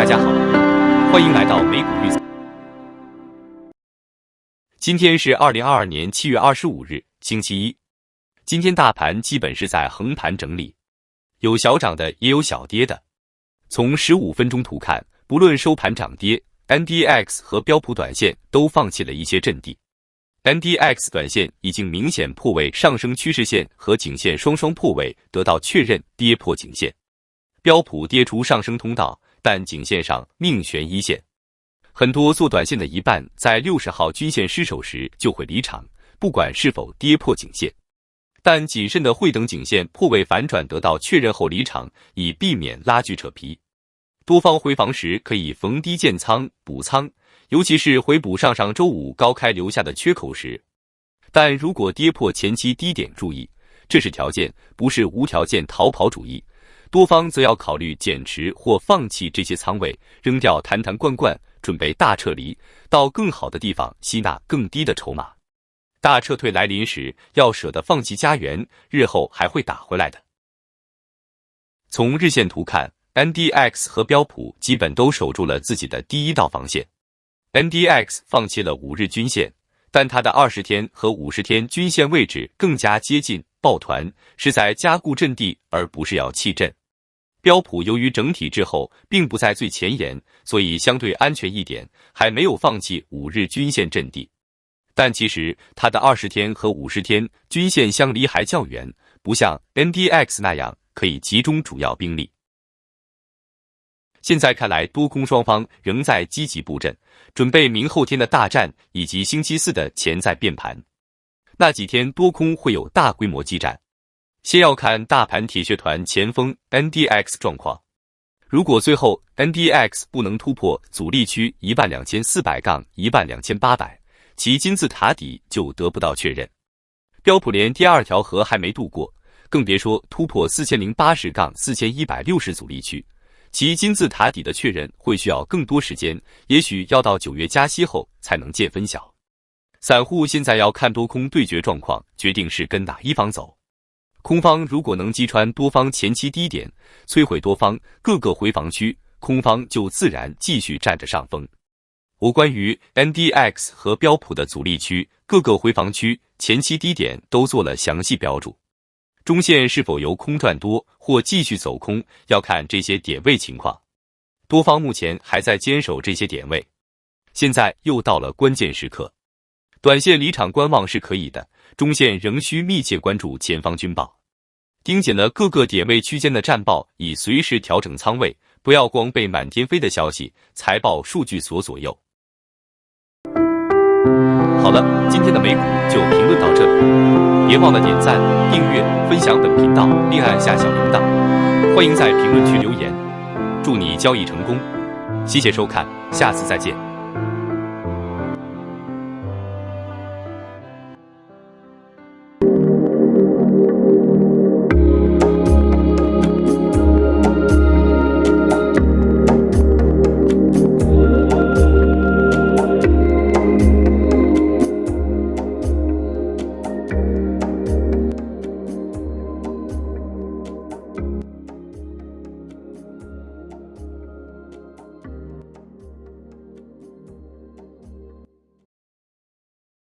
家好，欢迎来到美股预测。今天是2022年7月25日，星期一。今天大盘基本是在横盘整理，有小涨的，也有小跌的。从15分钟图看，不论收盘涨跌 ，NDX 和标普短线都放弃了一些阵地。NDX 短线已经明显破位，上升趋势线和颈线双双破位，得到确认，跌破颈线。标普跌出上升通道，但颈线上命悬一线。很多做短线的一半在60号均线失守时就会离场，不管是否跌破颈线。但谨慎的会等颈线破位反转得到确认后离场，以避免拉锯扯皮。多方回防时可以逢低建仓补仓，尤其是回补上周五高开留下的缺口时。但如果跌破前期低点，注意，这是条件，不是无条件逃跑主义。多方则要考虑减持或放弃这些仓位，扔掉坛罐罐，准备大撤离，到更好的地方吸纳更低的筹码。大撤退来临时，要舍得放弃家园，日后还会打回来的。从日线图看， NDX 和标普基本都守住了自己的第一道防线。NDX 放弃了5日均线，但它的20天和50天均线位置更加接近，抱团是在加固阵地，而不是要弃阵。标普由于整体滞后，并不在最前沿，所以相对安全一点，还没有放弃5日均线阵地。但其实它的20天和50天均线相离还较远，不像 NDX 那样可以集中主要兵力。现在看来，多空双方仍在积极布阵，准备明后天的大战以及星期四的潜在变盘。那几天多空会有大规模激战。先要看大盘铁血团前锋 NDX 状况。如果最后 NDX 不能突破阻力区12400-12800，其金字塔底就得不到确认。标普连第2条河还没渡过，更别说突破4080-4160阻力区，其金字塔底的确认会需要更多时间，也许要到9月加息后才能见分晓。散户现在要看多空对决状况，决定是跟哪一方走。空方如果能击穿多方前期低点，摧毁多方各个回防区，空方就自然继续占着上风。我关于 NDX 和标普的阻力区、各个回防区、前期低点都做了详细标注。中线是否由空转多或继续走空，要看这些点位情况。多方目前还在坚守这些点位，现在又到了关键时刻。短线离场观望是可以的，中线仍需密切关注前方军报，盯紧了各个点位区间的战报，以随时调整仓位，不要光被满天飞的消息、财报数据所左右。好了，今天的美股就评论到这里，别忘了点赞、订阅、分享本频道，并按下小铃铛。欢迎在评论区留言，祝你交易成功。谢谢收看，下次再见。